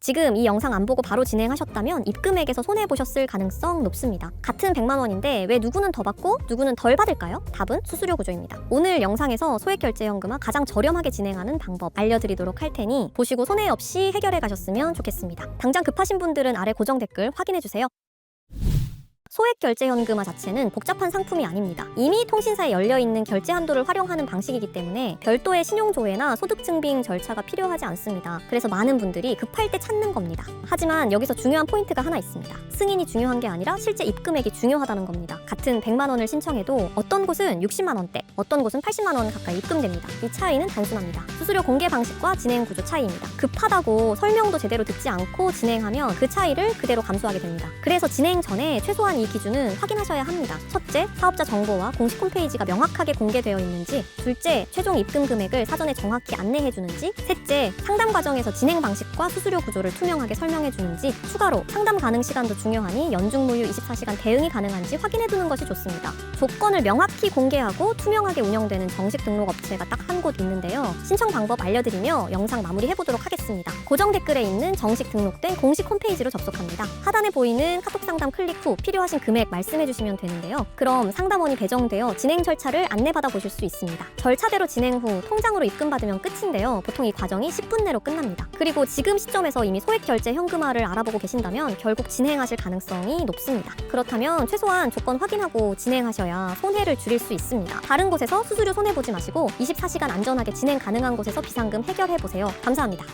지금 이 영상 안 보고 바로 진행하셨다면 입금액에서 손해보셨을 가능성 높습니다. 같은 100만 원인데 왜 누구는 더 받고 누구는 덜 받을까요? 답은 수수료 구조입니다. 오늘 영상에서 소액결제연금화 가장 저렴하게 진행하는 방법 알려드리도록 할 테니 보시고 손해 없이 해결해 가셨으면 좋겠습니다. 당장 급하신 분들은 아래 고정 댓글 확인해주세요. 소액결제연금화 자체는 복잡한 상품이 아닙니다. 이미 통신사에 열려있는 결제 한도를 활용하는 방식이기 때문에 별도의 신용조회나 소득증빙 절차가 필요하지 않습니다. 그래서 많은 분들이 급할 때 찾는 겁니다. 하지만 여기서 중요한 포인트가 하나 있습니다. 승인이 중요한 게 아니라 실제 입금액이 중요하다는 겁니다. 같은 100만 원을 신청해도 어떤 곳은 60만 원대, 어떤 곳은 80만 원 가까이 입금됩니다. 이 차이는 단순합니다. 수수료 공개 방식과 진행 구조 차이입니다. 급하다고 설명도 제대로 듣지 않고 진행하면 그 차이를 그대로 감수하게 됩니다. 그래서 진행 전에 최소한 이 기준은 확인하셔야 합니다. 첫째, 사업자 정보와 공식 홈페이지가 명확하게 공개되어 있는지, 둘째, 최종 입금 금액을 사전에 정확히 안내해주는지, 셋째, 상담 과정에서 진행 방식과 수수료 구조를 투명하게 설명해주는지, 추가로 상담 가능 시간도 중요하니 연중 무휴 24시간 대응이 가능한지 확인해두는 것이 좋습니다. 조건을 명확히 공개하고 투명하게 운영되는 정식 등록 업체가 딱 한 곳 있는데요. 신청 방법 알려드리며 영상 마무리해보도록 하겠습니다. 고정 댓글에 있는 정식 등록된 공식 홈페이지로 접속합니다. 하단에 보이는 카톡 상담 클릭 후 필요하신 금액 말씀해주시면 되는데요. 그럼 상담원이 배정되어 진행 절차를 안내받아 보실 수 있습니다. 절차대로 진행 후 통장으로 입금받으면 끝인데요. 보통 이 과정이 10분 내로 끝납니다. 그리고 지금 시점에서 이미 소액결제 현금화를 알아보고 계신다면 결국 진행하실 가능성이 높습니다. 그렇다면 최소한 조건 확인하고 진행하셔야 손해를 줄일 수 있습니다. 다른 곳에서 수수료 손해보지 마시고 24시간 안전하게 진행 가능한 곳에서 비상금 해결해보세요. 감사합니다.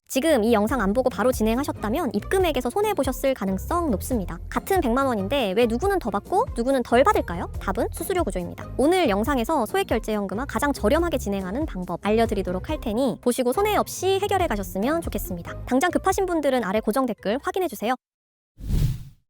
지금 이 영상 안 보고 바로 진행하셨다면 입금액에서 손해보셨을 가능성 높습니다. 같은 100만 원인데 왜 누구는 더 받고 누구는 덜 받을까요? 답은 수수료 구조입니다. 오늘 영상에서 소액결제연금화 가장 저렴하게 진행하는 방법 알려드리도록 할 테니 보시고 손해 없이 해결해 가셨으면 좋겠습니다. 당장 급하신 분들은 아래 고정 댓글 확인해주세요.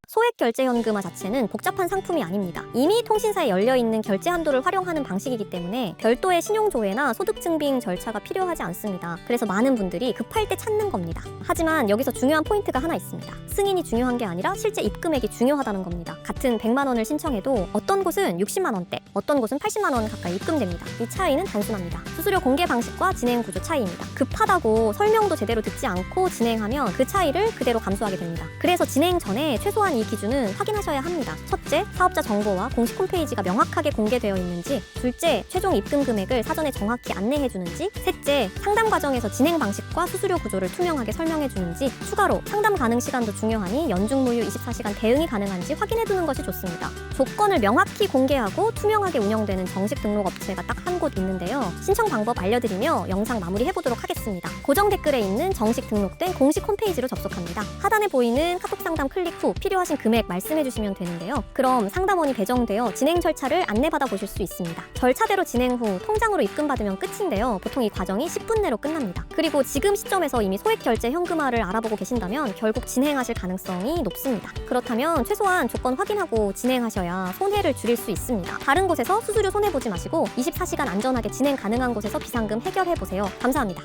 소액결제연금화 자체는 복잡한 상품이 아닙니다. 이미 통신사에 열려있는 결제 한도를 활용하는 방식이기 때문에 별도의 신용조회나 소득증빙 절차가 필요하지 않습니다. 그래서 많은 분들이 급할 때 찾는 겁니다. 하지만 여기서 중요한 포인트가 하나 있습니다. 승인이 중요한 게 아니라 실제 입금액이 중요하다는 겁니다. 같은 100만 원을 신청해도 어떤 곳은 60만 원대, 어떤 곳은 80만 원 가까이 입금됩니다. 이 차이는 단순합니다. 수수료 공개 방식과 진행 구조 차이입니다. 급하다고 설명도 제대로 듣지 않고 진행하면 그 차이를 그대로 감수하게 됩니다. 그래서 진행 전에 최소한 이 기준은 확인하셔야 합니다. 첫째, 사업자 정보와 공식 홈페이지가 명확하게 공개되어 있는지, 둘째, 최종 입금 금액을 사전에 정확히 안내해주는지, 셋째, 상담 과정에서 진행 방식과 수수료 구조를 투명하게 설명해주는지, 추가로 상담 가능 시간도 중요하니 연중 무휴 24시간 대응이 가능한지 확인해두는 것이 좋습니다. 조건을 명확히 공개하고 투명하게 운영되는 정식 등록 업체가 딱 한 곳 있는데요. 신청 방법 알려드리며 영상 마무리해보도록 하겠습니다. 고정 댓글에 있는 정식 등록된 공식 홈페이지로 접속합니다. 하단에 보이는 카톡 상담 클릭 후 필요하신 금액 말씀해주시면 되는데요. 그럼 상담원이 배정되어 진행 절차를 안내받아 보실 수 있습니다. 절차대로 진행 후 통장으로 입금받으면 끝인데요. 보통 이 과정이 10분 내로 끝납니다. 그리고 지금 시점에서 이미 소액결제 현금화를 알아보고 계신다면 결국 진행하실 가능성이 높습니다. 그렇다면 최소한 조건 확인하고 진행하셔야 손해를 줄일 수 있습니다. 다른 곳에서 수수료 손해보지 마시고 24시간 안전하게 진행 가능한 곳에서 비상금 해결해보세요. 감사합니다.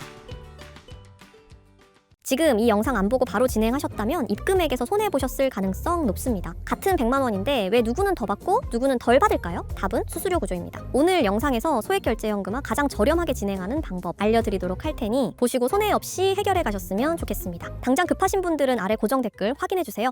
지금 이 영상 안 보고 바로 진행하셨다면 입금액에서 손해보셨을 가능성 높습니다. 같은 100만 원인데 왜 누구는 더 받고 누구는 덜 받을까요? 답은 수수료 구조입니다. 오늘 영상에서 소액결제연금화 가장 저렴하게 진행하는 방법 알려드리도록 할 테니 보시고 손해 없이 해결해 가셨으면 좋겠습니다. 당장 급하신 분들은 아래 고정 댓글 확인해주세요.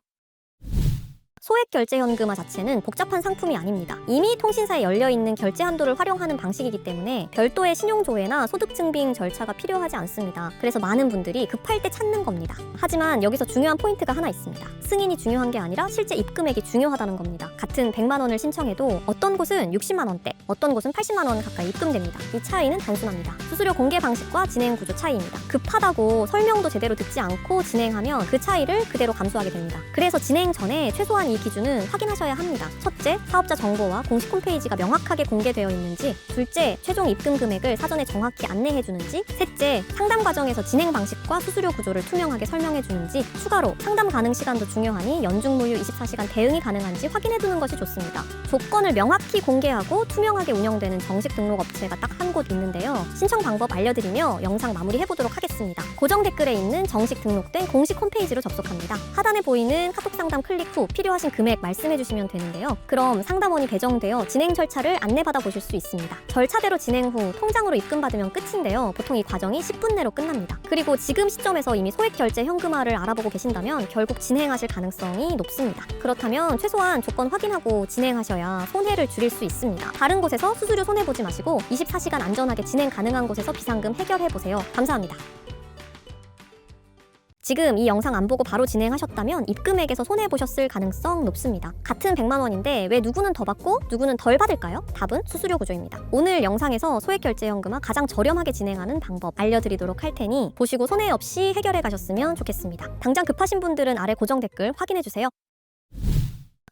소액결제연금화 자체는 복잡한 상품이 아닙니다. 이미 통신사에 열려있는 결제 한도를 활용하는 방식이기 때문에 별도의 신용조회나 소득증빙 절차가 필요하지 않습니다. 그래서 많은 분들이 급할 때 찾는 겁니다. 하지만 여기서 중요한 포인트가 하나 있습니다. 승인이 중요한 게 아니라 실제 입금액이 중요하다는 겁니다. 같은 100만 원을 신청해도 어떤 곳은 60만 원대, 어떤 곳은 80만 원 가까이 입금됩니다. 이 차이는 단순합니다. 수수료 공개 방식과 진행 구조 차이입니다. 급하다고 설명도 제대로 듣지 않고 진행하면 그 차이를 그대로 감수하게 됩니다. 그래서 진행 전에 최소한 이 기준은 확인하셔야 합니다. 첫째, 사업자 정보와 공식 홈페이지가 명확하게 공개되어 있는지, 둘째, 최종 입금 금액을 사전에 정확히 안내해주는지, 셋째, 상담 과정에서 진행 방식과 수수료 구조를 투명하게 설명해주는지, 추가로 상담 가능 시간도 중요하니 연중 무휴 24시간 대응이 가능한지 확인해두는 것이 좋습니다. 조건을 명확히 공개하고 투명하게 운영되는 정식 등록 업체가 딱 한 곳 있는데요. 신청 방법 알려드리며 영상 마무리해보도록 하겠습니다. 고정 댓글에 있는 정식 등록된 공식 홈페이지로 접속합니다. 하단에 보이는 카톡 상담 클릭 후 필요하신 필요하신 금액 말씀해 주시면 되는데요. 그럼 상담원이 배정되어 진행 절차를 안내받아 보실 수 있습니다. 절차대로 진행 후 통장으로 입금받으면 끝인데요. 보통 이 과정이 10분 내로 끝납니다. 그리고 지금 시점에서 이미 소액 결제 현금화를 알아보고 계신다면 결국 진행하실 가능성이 높습니다. 그렇다면 최소한 조건 확인하고 진행하셔야 손해를 줄일 수 있습니다. 다른 곳에서 수수료 손해보지 마시고 24시간 안전하게 진행 가능한 곳에서 비상금 해결해보세요. 감사합니다. 지금 이 영상 안 보고 바로 진행하셨다면 입금액에서 손해보셨을 가능성 높습니다. 같은 100만 원인데 왜 누구는 더 받고 누구는 덜 받을까요? 답은 수수료 구조입니다. 오늘 영상에서 소액결제연금화 가장 저렴하게 진행하는 방법 알려드리도록 할 테니 보시고 손해 없이 해결해 가셨으면 좋겠습니다. 당장 급하신 분들은 아래 고정 댓글 확인해주세요.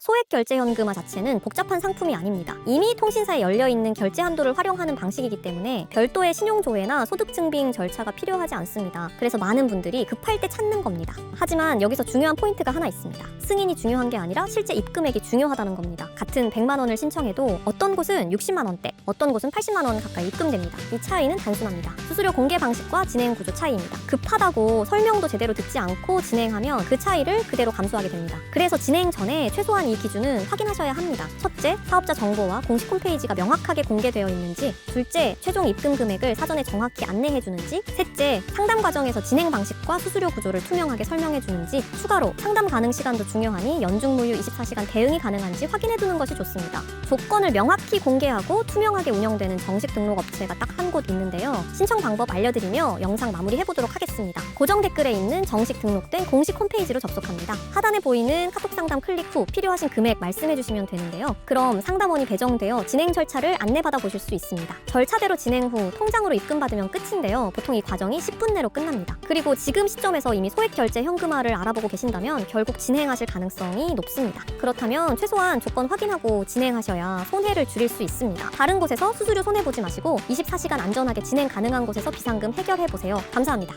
소액결제현금화 자체는 복잡한 상품이 아닙니다. 이미 통신사에 열려있는 결제 한도를 활용하는 방식이기 때문에 별도의 신용조회나 소득증빙 절차가 필요하지 않습니다. 그래서 많은 분들이 급할 때 찾는 겁니다. 하지만 여기서 중요한 포인트가 하나 있습니다. 승인이 중요한 게 아니라 실제 입금액이 중요하다는 겁니다. 같은 100만 원을 신청해도 어떤 곳은 60만 원대, 어떤 곳은 80만 원 가까이 입금됩니다. 이 차이는 단순합니다. 수수료 공개 방식과 진행 구조 차이입니다. 급하다고 설명도 제대로 듣지 않고 진행하면 그 차이를 그대로 감수하게 됩니다. 그래서 진행 전에 최소한 이 기준은 확인하셔야 합니다. 첫째, 사업자 정보와 공식 홈페이지가 명확하게 공개되어 있는지, 둘째, 최종 입금 금액을 사전에 정확히 안내해 주는지, 셋째, 상담 과정에서 진행 방식과 수수료 구조를 투명하게 설명해 주는지, 추가로 상담 가능 시간도 중요하니 연중무휴 24시간 대응이 가능한지 확인해 두는 것이 좋습니다. 조건을 명확히 공개하고 투명하게 운영되는 정식 등록 업체가 딱 한 곳 있는데요. 신청 방법 알려드리며 영상 마무리해 보도록 하겠습니다. 고정 댓글에 있는 정식 등록된 공식 홈페이지로 접속합니다. 하단에 보이는 카톡 상담 클릭 후 필요하신 금액 말씀해 주시면 되는데요. 그럼 상담원이 배정되어 진행 절차를 안내받아 보실 수 있습니다. 절차대로 진행 후 통장으로 입금받으면 끝인데요. 보통 이 과정이 10분 내로 끝납니다. 그리고 지금 시점에서 이미 소액 결제 현금화를 알아보고 계신다면 결국 진행하실 가능성이 높습니다. 그렇다면 최소한 조건 확인하고 진행하셔야 손해를 줄일 수 있습니다. 다른 곳에서 수수료 손해보지 마시고 24시간 안전하게 진행 가능한 곳에서 비상금 해결해보세요. 감사합니다.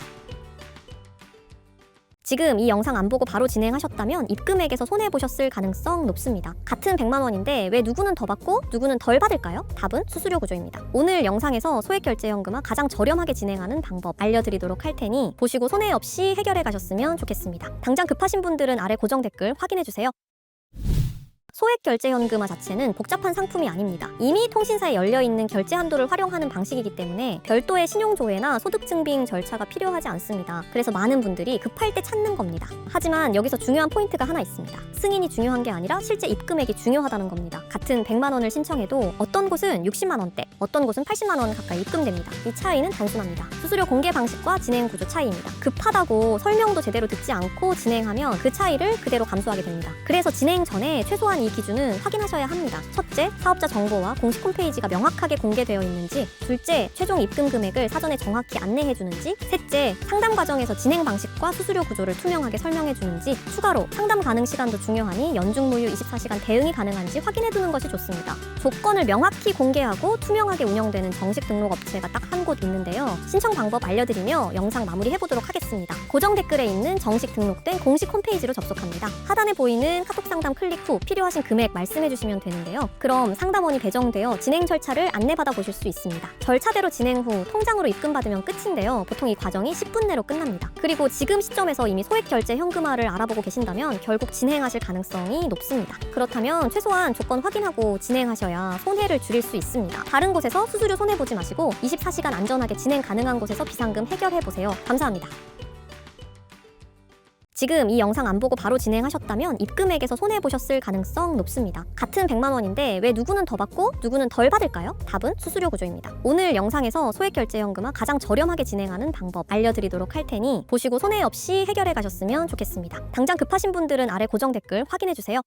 지금 이 영상 안 보고 바로 진행하셨다면 입금액에서 손해보셨을 가능성 높습니다. 같은 100만 원인데 왜 누구는 더 받고 누구는 덜 받을까요? 답은 수수료 구조입니다. 오늘 영상에서 소액결제연금화 가장 저렴하게 진행하는 방법 알려드리도록 할 테니 보시고 손해 없이 해결해 가셨으면 좋겠습니다. 당장 급하신 분들은 아래 고정 댓글 확인해주세요. 소액결제현금화 자체는 복잡한 상품이 아닙니다. 이미 통신사에 열려있는 결제 한도를 활용하는 방식이기 때문에 별도의 신용조회나 소득증빙 절차가 필요하지 않습니다. 그래서 많은 분들이 급할 때 찾는 겁니다. 하지만 여기서 중요한 포인트가 하나 있습니다. 승인이 중요한 게 아니라 실제 입금액이 중요하다는 겁니다. 같은 100만 원을 신청해도 어떤 곳은 60만 원대, 어떤 곳은 80만 원 가까이 입금됩니다. 이 차이는 단순합니다. 수수료 공개 방식과 진행 구조 차이입니다. 급하다고 설명도 제대로 듣지 않고 진행하면 그 차이를 그대로 감수하게 됩니다. 그래서 진행 전에 최소한 이 기준은 확인하셔야 합니다. 첫째, 사업자 정보와 공식 홈페이지가 명확하게 공개되어 있는지, 둘째, 최종 입금 금액을 사전에 정확히 안내해 주는지, 셋째, 상담 과정에서 진행 방식과 수수료 구조를 투명하게 설명해 주는지, 추가로 상담 가능 시간도 중요하니 연중무휴 24시간 대응이 가능한지 확인해 두는 것이 좋습니다. 조건을 명확히 공개하고 투명하게 운영되는 정식 등록 업체가 딱 한 곳 있는데요. 신청 방법 알려드리며 영상 마무리해 보도록 하겠습니다. 고정 댓글에 있는 정식 등록된 공식 홈페이지로 접속합니다. 하단에 보이는 카톡 상담 클릭 후 필요하신 금액 말씀해 주시면 되는데요. 그럼 상담원이 배정되어 진행 절차를 안내받아 보실 수 있습니다. 절차대로 진행 후 통장으로 입금받으면 끝인데요. 보통 이 과정이 10분 내로 끝납니다. 그리고 지금 시점에서 이미 소액 결제 현금화를 알아보고 계신다면 결국 진행하실 가능성이 높습니다. 그렇다면 최소한 조건 확인하고 진행하셔야 손해를 줄일 수 있습니다. 다른 곳에서 수수료 손해보지 마시고 24시간 안전하게 진행 가능한 곳에서 비상금 해결해보세요. 감사합니다. 지금 이 영상 안 보고 바로 진행하셨다면 입금액에서 손해보셨을 가능성 높습니다. 같은 100만 원인데 왜 누구는 더 받고 누구는 덜 받을까요? 답은 수수료 구조입니다. 오늘 영상에서 소액결제연금화 가장 저렴하게 진행하는 방법 알려드리도록 할 테니 보시고 손해 없이 해결해 가셨으면 좋겠습니다. 당장 급하신 분들은 아래 고정 댓글 확인해주세요.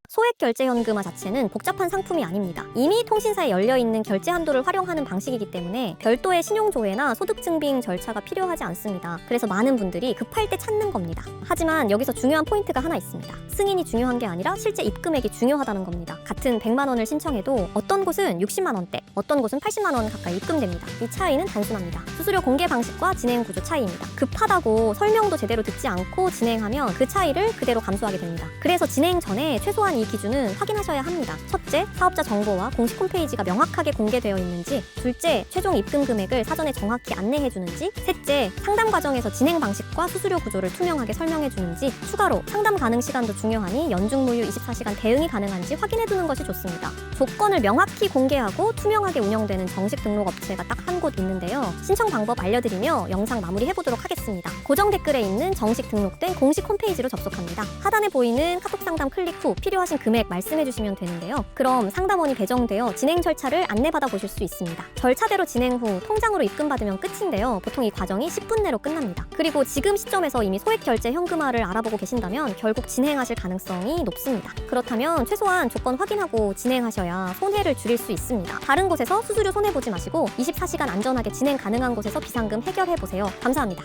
소액결제현금화 자체는 복잡한 상품이 아닙니다. 이미 통신사에 열려있는 결제 한도를 활용하는 방식이기 때문에 별도의 신용조회나 소득증빙 절차가 필요하지 않습니다. 그래서 많은 분들이 급할 때 찾는 겁니다. 하지만 여기서 중요한 포인트가 하나 있습니다. 승인이 중요한 게 아니라 실제 입금액이 중요하다는 겁니다. 같은 100만 원을 신청해도 어떤 곳은 60만 원대, 어떤 곳은 80만 원 가까이 입금됩니다. 이 차이는 단순합니다. 수수료 공개 방식과 진행 구조 차이입니다. 급하다고 설명도 제대로 듣지 않고 진행하면 그 차이를 그대로 감수하게 됩니다. 그래서 진행 전에 최소한 이 기준은 확인하셔야 합니다. 첫째, 사업자 정보와 공식 홈페이지가 명확하게 공개되어 있는지. 둘째, 최종 입금 금액을 사전에 정확히 안내해 주는지. 셋째, 상담 과정에서 진행 방식과 수수료 구조를 투명하게 설명해 주는지. 추가로 상담 가능 시간도 중요하니 연중무휴 24시간 대응이 가능한지 확인해 두는 것이 좋습니다. 조건을 명확히 공개하고 투명하게 운영되는 정식 등록 업체가 딱 한 곳 있는데요. 신청 방법 알려드리며 영상 마무리해 보도록 하겠습니다. 고정 댓글에 있는 정식 등록된 공식 홈페이지로 접속합니다. 하단에 보이는 카톡 상담 클릭 후 필요하신 금액 말씀해 주시면 되는데요. 그럼 상담원이 배정되어 진행 절차를 안내받아 보실 수 있습니다. 절차대로 진행 후 통장으로 입금받으면 끝인데요. 보통 이 과정이 10분 내로 끝납니다. 그리고 지금 시점에서 이미 소액 결제 현금화를 알아보고 계신다면 결국 진행하실 가능성이 높습니다. 그렇다면 최소한 조건 확인하고 진행하셔야 손해를 줄일 수 있습니다. 다른 곳에서 수수료 손해보지 마시고 24시간 안전하게 진행 가능한 곳에서 비상금 해결해 보세요. 감사합니다.